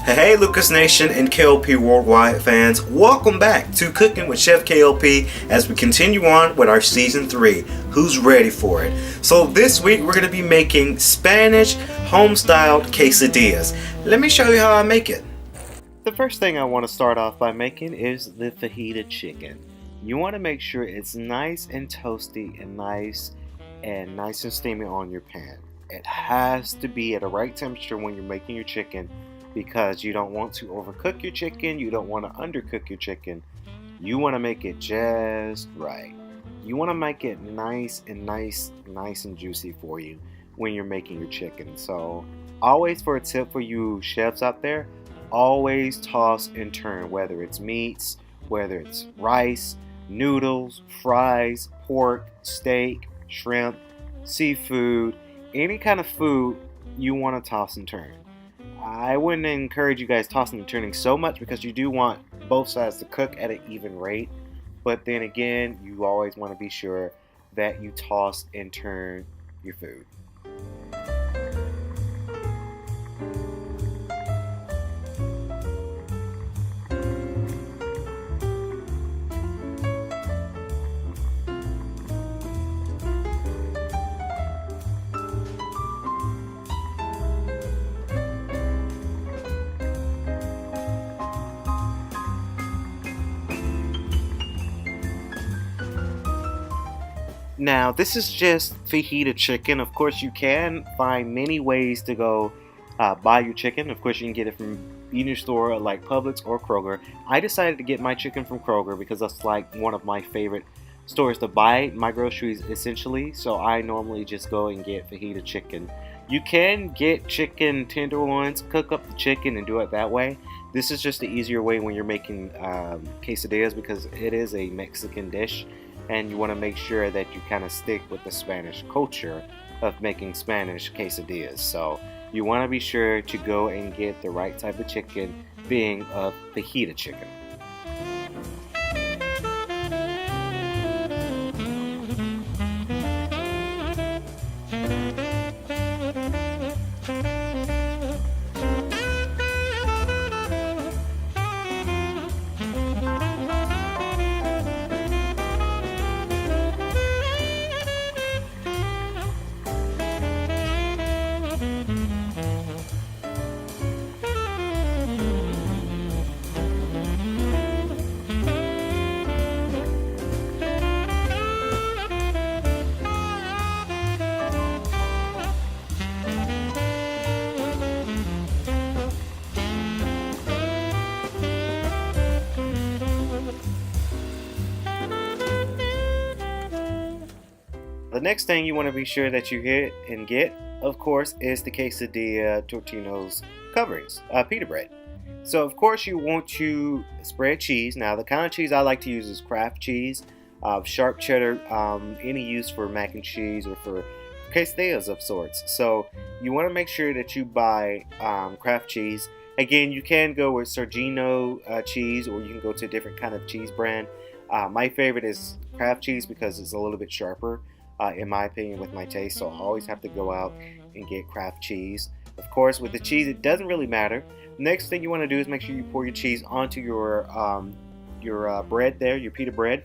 Hey Lucas Nation and KLP Worldwide fans, welcome back to Cooking with Chef K.L.P as we continue on with our Season 3. Who's ready for it? So this week we're going to be making Spanish home-styled quesadillas. Let me show you how I make it. The first thing I want to start off by making is the fajita chicken. You want to make sure it's nice and toasty and nice and steamy on your pan. It has to be at the right temperature when you're making your chicken, because you don't want to overcook your chicken, you don't want to undercook your chicken. You want to make it just right. You want to make it nice and juicy for you when you're making your chicken. So always, for a tip for you chefs out there, always toss and turn, whether it's meats, whether it's rice, noodles, fries, pork, steak, shrimp, seafood, any kind of food you want to toss and turn. I wouldn't encourage you guys tossing and turning so much, because you do want both sides to cook at an even rate. But then again, you always want to be sure that you toss and turn your food. Now, this is just fajita chicken. Of course, you can find many ways to go buy your chicken. Of course, you can get it from either store like Publix or Kroger. I decided to get my chicken from Kroger because that's like one of my favorite stores to buy my groceries essentially. So I normally just go and get fajita chicken. You can get chicken tenderloins, cook up the chicken and do it that way. This is just the easier way when you're making quesadillas, because it is a Mexican dish. And you want to make sure that you kind of stick with the Spanish culture of making Spanish quesadillas. So you want to be sure to go and get the right type of chicken, being a fajita chicken. The next thing you want to be sure that you hit and get, of course, is the quesadilla Tortino's coverings, pita bread. So, of course, you want to spread cheese. Now, the kind of cheese I like to use is Kraft cheese, sharp cheddar, any use for mac and cheese or for quesadillas of sorts. So, you want to make sure that you buy Kraft cheese. Again, you can go with Sargino cheese, or you can go to a different kind of cheese brand. My favorite is Kraft cheese because it's a little bit sharper, in my opinion, with my taste. So I always have to go out and get Kraft cheese. Of course, with the cheese, it doesn't really matter. Next thing you want to do is make sure you pour your cheese onto your bread there, your pita bread.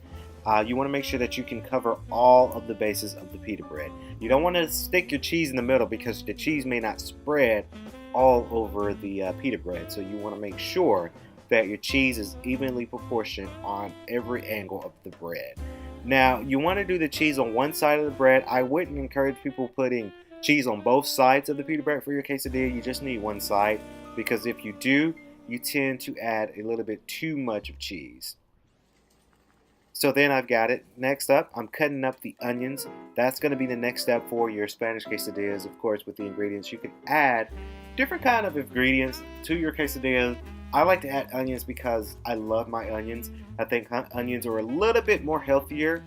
You want to make sure that you can cover all of the bases of the pita bread. You don't want to stick your cheese in the middle, because the cheese may not spread all over the pita bread. So you want to make sure that your cheese is evenly proportioned on every angle of the bread. Now, you want to do the cheese on one side of the bread. I wouldn't encourage people putting cheese on both sides of the pita bread for your quesadilla. You just need one side, because if you do, you tend to add a little bit too much of cheese. So then I've got it. Next up, I'm cutting up the onions. That's going to be the next step for your Spanish quesadillas. Of course, with the ingredients, you can add different kind of ingredients to your quesadilla. I like to add onions because I love my onions. I think onions are a little bit more healthier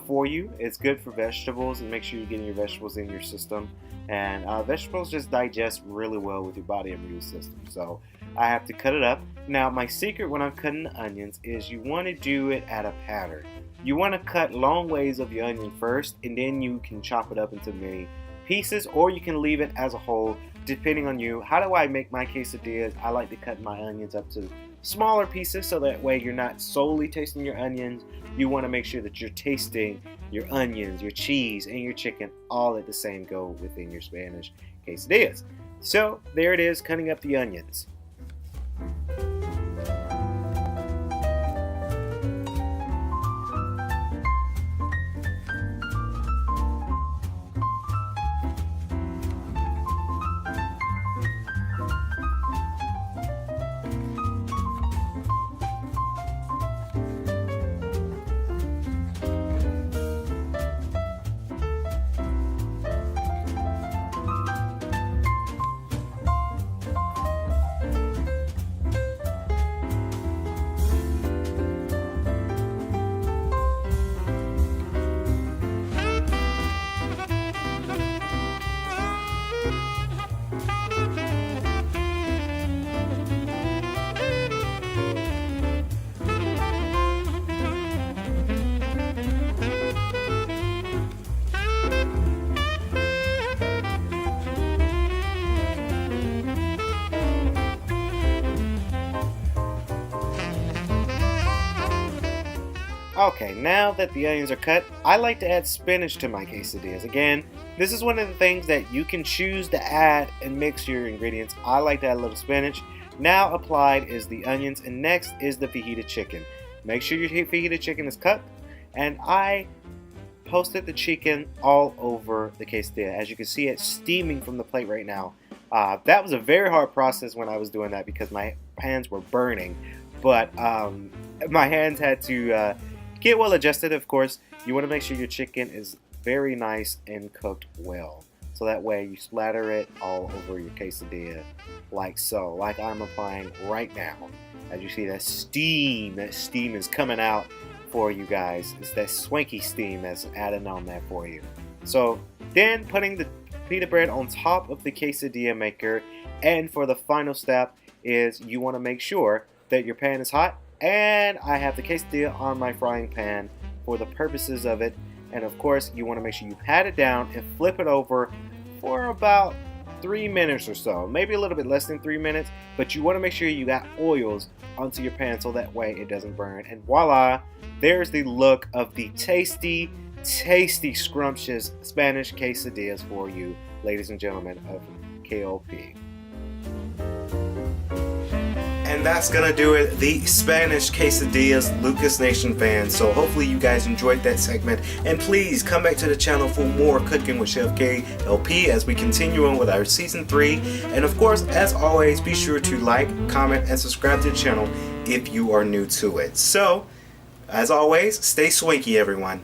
for you. It's good for vegetables, and make sure you're getting your vegetables in your system. And vegetables just digest really well with your body immune system. So I have to cut it up. Now, my secret when I'm cutting the onions is you want to do it at a pattern. You want to cut long ways of the onion first, and then you can chop it up into many pieces, or you can leave it as a whole. depending on you. How do I make my quesadillas? I like to cut my onions up to smaller pieces so that way you're not solely tasting your onions. You want to make sure that you're tasting your onions, your cheese, and your chicken all at the same go within your Spanish quesadillas. So there it is, cutting up the onions. Okay, now that the onions are cut, I like to add spinach to my quesadillas. Again, this is one of the things that you can choose to add and mix your ingredients. I like to add a little spinach. Now applied is the onions, and next is the fajita chicken. Make sure your fajita chicken is cut, and I posted the chicken all over the quesadilla. As you can see, it's steaming from the plate right now. That was a very hard process when I was doing that because my hands were burning, but my hands had to get well adjusted. Of course, you want to make sure your chicken is very nice and cooked well. So that way you splatter it all over your quesadilla like so, like I'm applying right now. As you see, that steam is coming out for you guys. It's that swanky steam that's added on there for you. So then putting the pita bread on top of the quesadilla maker, and for the final step is you want to make sure that your pan is hot. And I have the quesadilla on my frying pan for the purposes of it. And of course, you want to make sure you pat it down and flip it over for about 3 minutes or so. Maybe a little bit less than 3 minutes. But you want to make sure you got oils onto your pan so that way it doesn't burn. And voila, there's the look of the tasty, scrumptious Spanish quesadillas for you, ladies and gentlemen of K.L.P. And that's gonna do it, the Spanish quesadillas, Lucas Nation fans. So hopefully you guys enjoyed that segment, and please come back to the channel for more cooking with Chef K.L.P. as we continue on with our season 3. And of course, as always, be sure to like, comment, and subscribe to the channel if you are new to it. So as always, stay swanky, everyone.